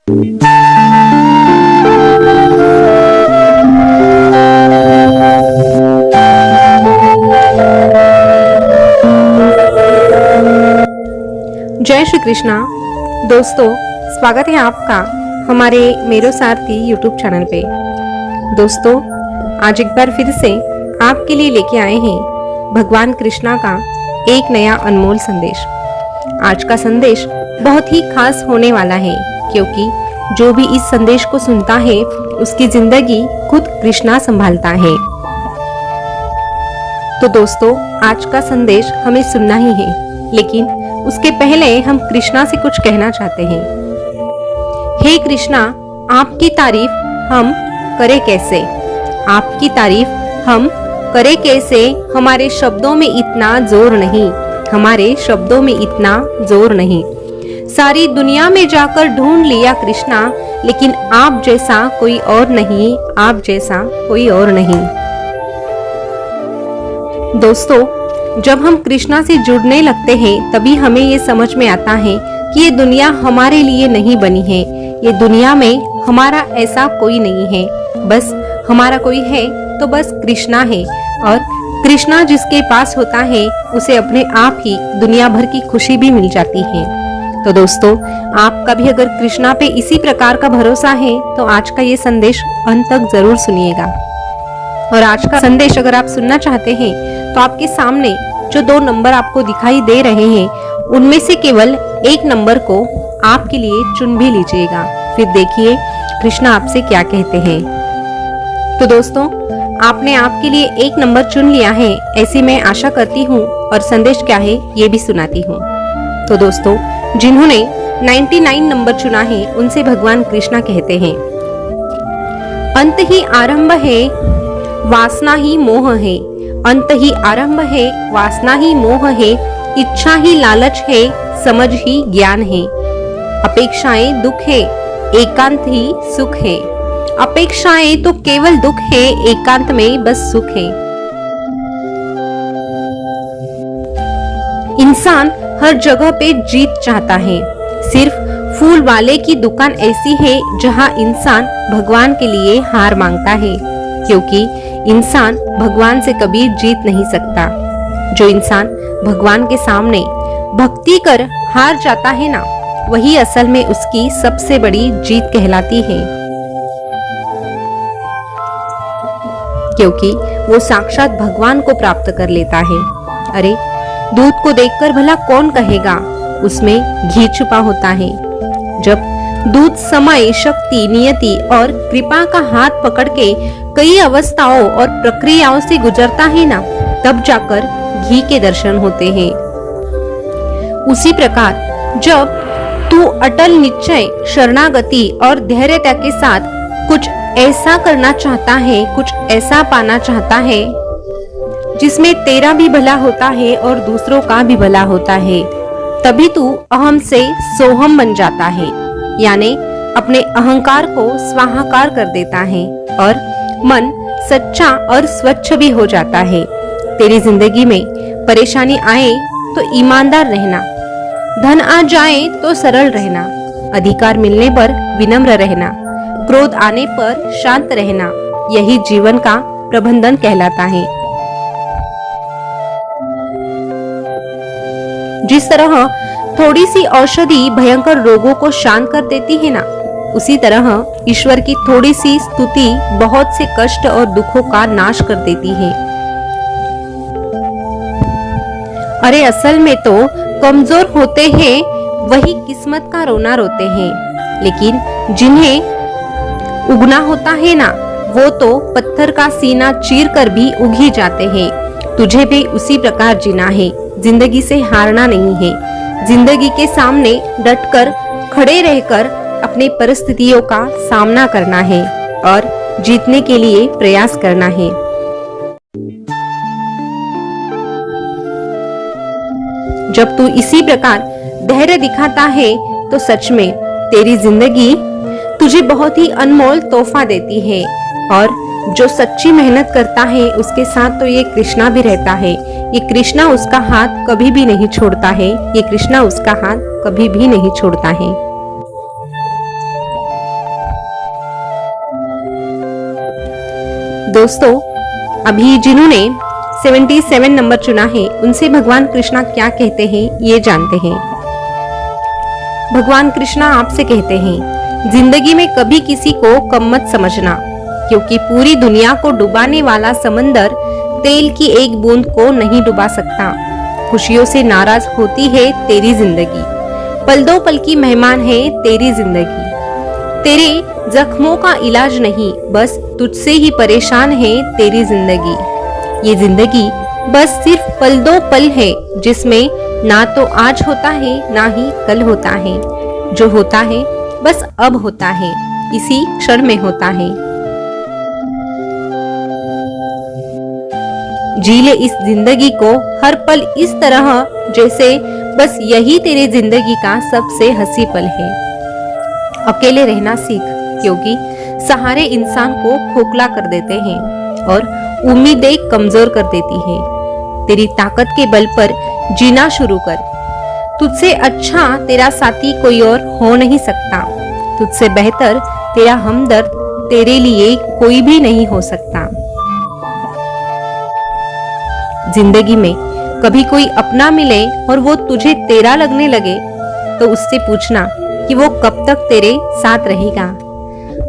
जय श्री कृष्णा। दोस्तों, स्वागत है आपका हमारे मेरो सारथी यूट्यूब चैनल पे। दोस्तों, आज एक बार फिर से आपके लिए लेके आए हैं भगवान कृष्णा का एक नया अनमोल संदेश। आज का संदेश बहुत ही खास होने वाला है, क्योंकि जो भी इस संदेश को सुनता है उसकी जिंदगी खुद कृष्णा संभालता है। तो दोस्तों, आज का संदेश हमें सुनना ही है, लेकिन उसके पहले हम कृष्णा से कुछ कहना चाहते हैं। हे कृष्णा, आपकी तारीफ हम करें कैसे? आपकी तारीफ हम करें कैसे? हमारे शब्दों में इतना जोर नहीं, हमारे शब्दों में इतना जोर नहीं। सारी दुनिया में जाकर ढूंढ लिया कृष्णा, लेकिन आप जैसा कोई और नहीं, आप जैसा कोई और नहीं। दोस्तों, जब हम कृष्णा से जुड़ने लगते हैं तभी हमें ये समझ में आता है कि ये दुनिया हमारे लिए नहीं बनी है। ये दुनिया में हमारा ऐसा कोई नहीं है, बस हमारा कोई है तो बस कृष्णा है। और कृष्णा जिसके पास होता है उसे अपने आप ही दुनिया भर की खुशी भी मिल जाती है। तो दोस्तों, आपका भी अगर कृष्णा पे इसी प्रकार का भरोसा है तो आज का ये संदेश अंत तक जरूर सुनिएगा। और आज का संदेश अगर आप सुनना चाहते हैं तो आपके सामने जो 2 नंबर आपको दिखाई दे रहे हैं उनमें से केवल एक नंबर को आपके लिए चुन भी लीजिएगा। फिर देखिए कृष्णा आपसे क्या कहते हैं। तो दोस्तों, आपने आपके लिए एक नंबर चुन लिया है, ऐसी मैं आशा करती हूँ, और संदेश क्या है ये भी सुनाती हूँ। तो दोस्तों, जिन्होंने 99 नंबर चुना है उनसे भगवान कृष्णा कहते हैं, अंत ही आरंभ है, वासना ही मोह है। अंत ही आरंभ है, वासना ही मोह है। इच्छा ही लालच है, समझ ही ज्ञान है। अपेक्षाएं दुख है, एकांत ही सुख है। अपेक्षाएं तो केवल दुख है, एकांत में बस सुख है। इंसान हर जगह पे जीत चाहता है। सिर्फ फूल वाले की दुकान ऐसी है जहां इंसान भगवान के लिए हार मांगता है, क्योंकि इंसान भगवान से कभी जीत नहीं सकता। जो इंसान भगवान के सामने भक्ति कर हार जाता है ना, वही असल में उसकी सबसे बड़ी जीत कहलाती है, क्योंकि वो साक्षात भगवान को प्राप्त कर लेता है। अरे, दूध को देखकर भला कौन कहेगा उसमें घी छुपा होता है। जब दूध समय, शक्ति, नियति और कृपा का हाथ पकड़ के कई अवस्थाओं और प्रक्रियाओं से गुजरता है ना, तब जाकर घी के दर्शन होते हैं। उसी प्रकार जब तू अटल निश्चय, शरणागति और धैर्यता के साथ कुछ ऐसा करना चाहता है, कुछ ऐसा पाना चाहता है जिसमें तेरा भी भला होता है और दूसरों का भी भला होता है, तभी तू अहम से सोहम बन जाता है, यानी अपने अहंकार को स्वाहाकार कर देता है और मन सच्चा और स्वच्छ भी हो जाता है। तेरी जिंदगी में परेशानी आए तो ईमानदार रहना, धन आ जाए तो सरल रहना, अधिकार मिलने पर विनम्र रहना, क्रोध आने पर शांत रहना, यही जीवन का प्रबंधन कहलाता है। जिस तरह थोड़ी सी औषधि भयंकर रोगों को शांत कर देती है ना, उसी तरह ईश्वर की थोड़ी सी स्तुति बहुत से कष्ट और दुखों का नाश कर देती है। अरे, असल में तो कमजोर होते हैं वही किस्मत का रोना रोते हैं, लेकिन जिन्हें उगना होता है ना, वो तो पत्थर का सीना चीर कर भी उग ही जाते हैं। तुझे भी उसी प्रकार जीना है, जिंदगी से हारना नहीं है। जिंदगी के सामने डटकर खड़े रहकर अपने परिस्थितियों का सामना करना है और जीतने के लिए प्रयास करना है। जब तू इसी प्रकार धैर्य दिखाता है तो सच में तेरी जिंदगी तुझे बहुत ही अनमोल तोहफा देती है। और जो सच्ची मेहनत करता है उसके साथ तो ये कृष्णा भी रहता है। ये कृष्णा उसका हाथ कभी भी नहीं छोड़ता है। ये कृष्णा उसका हाथ कभी भी नहीं छोड़ता है। दोस्तों, अभी जिन्होंने 77 नंबर चुना है उनसे भगवान कृष्णा क्या कहते हैं ये जानते हैं। भगवान कृष्णा आपसे कहते हैं, जिंदगी में कभी किसी को कम मत समझना, क्योंकि पूरी दुनिया को डुबाने वाला समंदर तेल की एक बूंद को नहीं डुबा सकता। खुशियों से नाराज होती है तेरी जिंदगी, पल दो पल की मेहमान है तेरी जिंदगी। तेरे जख्मों का इलाज नहीं, बस तुझसे ही परेशान है तेरी जिंदगी। ये जिंदगी बस सिर्फ पल दो पल है, जिसमें ना तो आज होता है ना ही कल होता है। जो होता है बस अब होता है, इसी क्षण में होता है। जी ले इस जिंदगी को हर पल इस तरह जैसे बस यही तेरी जिंदगी का सबसे हंसी पल है। अकेले रहना सीख, क्योंकि सहारे इंसान को खोखला कर देते हैं और उम्मीदें कमजोर कर देती है। तेरी ताकत के बल पर जीना शुरू कर। तुझसे अच्छा तेरा साथी कोई और हो नहीं सकता। तुझसे बेहतर तेरा हमदर्द तेरे लिए कोई भी नहीं हो सकता। जिंदगी में कभी कोई अपना मिले और वो तुझे तेरा लगने लगे तो उससे पूछना कि वो कब तक तेरे साथ रहेगा।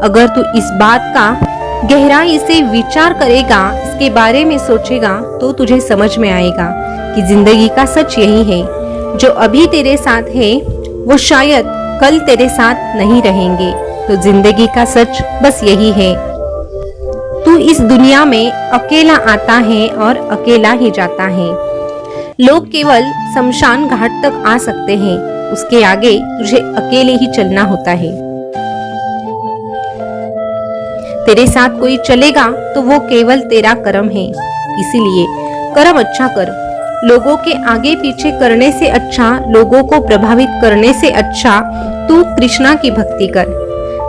अगर तू इस बात का गहराई से विचार करेगा, इसके बारे में सोचेगा, तो तुझे समझ में आएगा कि जिंदगी का सच यही है, जो अभी तेरे साथ है वो शायद कल तेरे साथ नहीं रहेंगे। तो जिंदगी का सच बस यही है, तू इस दुनिया में अकेला आता है और अकेला ही जाता है। लोग केवल शमशान घाट तक आ सकते हैं, उसके आगे तुझे अकेले ही चलना होता है। तेरे साथ कोई चलेगा तो वो केवल तेरा कर्म है, इसीलिए कर्म अच्छा कर। लोगों के आगे पीछे करने से अच्छा, लोगों को प्रभावित करने से अच्छा तू कृष्णा की भक्ति कर।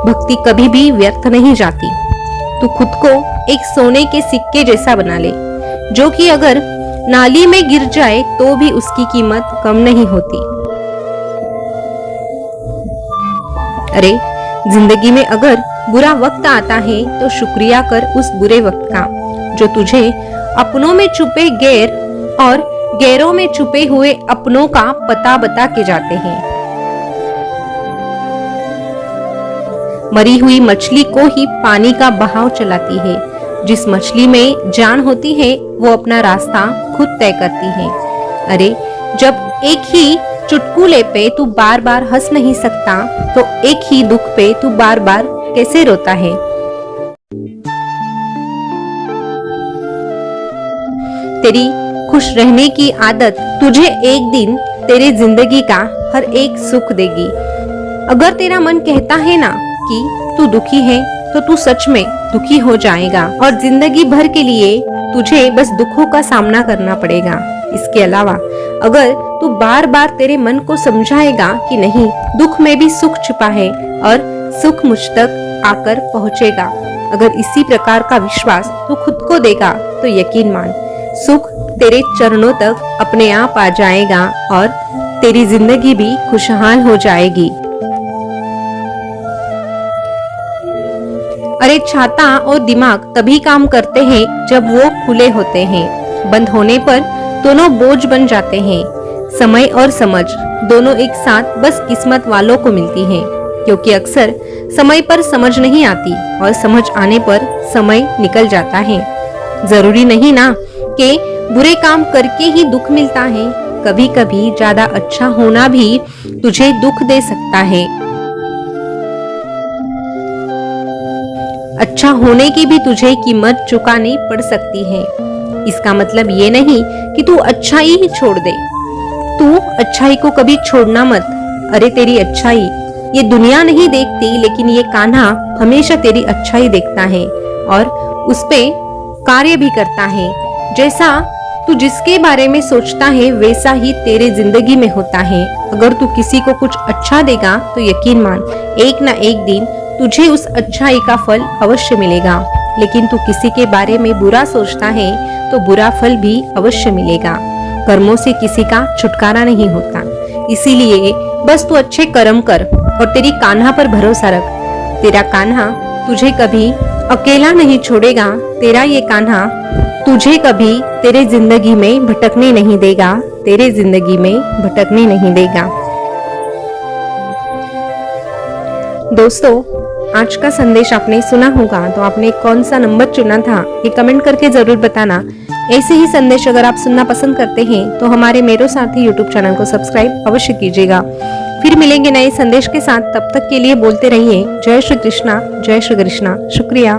भक्ति कभी भी व्यर्थ नहीं जाती। तू खुद को एक सोने के सिक्के जैसा बना ले, जो कि अगर नाली में गिर जाए तो भी उसकी कीमत कम नहीं होती। अरे, जिंदगी में अगर बुरा वक्त आता है तो शुक्रिया कर उस बुरे वक्त का, जो तुझे अपनों में छुपे गैर और गैरों में छुपे हुए अपनों का पता बता के जाते हैं। मरी हुई मछली को ही पानी का बहाव चलाती है। जिस मछली में जान होती है वो अपना रास्ता खुद तय करती है। अरे, जब एक ही चुटकुले पे तू बार बार हंस नहीं सकता, तो एक ही दुख पे तू बार बार कैसे रोता है। तेरी खुश रहने की आदत तुझे एक दिन तेरे जिंदगी का हर एक सुख देगी। अगर तेरा मन कहता है ना कि तू दुखी है, तो तू सच में दुखी हो जाएगा और जिंदगी भर के लिए तुझे बस दुखों का सामना करना पड़ेगा। इसके अलावा अगर तू बार बार तेरे मन को समझाएगा कि नहीं, दुख में भी सुख छिपा है और सुख मुझ तक आकर पहुंचेगा, अगर इसी प्रकार का विश्वास तू खुद को देगा, तो यकीन मान, सुख तेरे चरणों तक अपने आप आ जाएगा और तेरी जिंदगी भी खुशहाल हो जाएगी। अरे, छाता और दिमाग तभी काम करते हैं जब वो खुले होते हैं। बंद होने पर दोनों बोझ बन जाते हैं। समय और समझ दोनों एक साथ बस किस्मत वालों को मिलती हैं, क्योंकि अक्सर समय पर समझ नहीं आती और समझ आने पर समय निकल जाता है। जरूरी नहीं ना कि बुरे काम करके ही दुख मिलता है। कभी कभी ज्यादा अच्छा होना भी तुझे दुख दे सकता है। अच्छा होने की भी तुझे कीमत चुकानी पड़ सकती है। इसका मतलब ये नहीं कि तू अच्छाई ही छोड़ दे। तू अच्छाई को कभी छोड़ना मत। अरे, तेरी अच्छाई ये दुनिया नहीं देखती, लेकिन ये कान्हा हमेशा तेरी अच्छाई देखता है और उस पे कार्य भी करता है। जैसा तू जिसके बारे में सोचता है वैसा ही तेरे जिंदगी में होता है। अगर तू किसी को कुछ अच्छा देगा तो यकीन मान, एक ना एक दिन तुझे उस अच्छाई का फल अवश्य मिलेगा। लेकिन तू किसी के बारे में बुरा सोचता है तो बुरा फल भी अवश्य मिलेगा। कर्मों से किसी का छुटकारा नहीं होता, इसीलिए बस तू अच्छे कर्म कर और तेरी कान्हा पर भरोसा रख। तेरा कान्हा तुझे कभी अकेला नहीं छोड़ेगा तेरा ये कान्हा, तुझे कभी तेरे जिंदगी में भटकने नहीं देगा, तेरे जिंदगी में भटकने नहीं देगा। दोस्तों, आज का संदेश आपने सुना होगा तो आपने कौन सा नंबर चुना था ये कमेंट करके जरूर बताना। ऐसे ही संदेश अगर आप सुनना पसंद करते हैं तो हमारे मेरो साथी यूट्यूब चैनल को सब्सक्राइब अवश्य कीजिएगा। फिर मिलेंगे नए संदेश के साथ, तब तक के लिए बोलते रहिए जय श्री कृष्णा, जय श्री कृष्णा। शुक्रिया।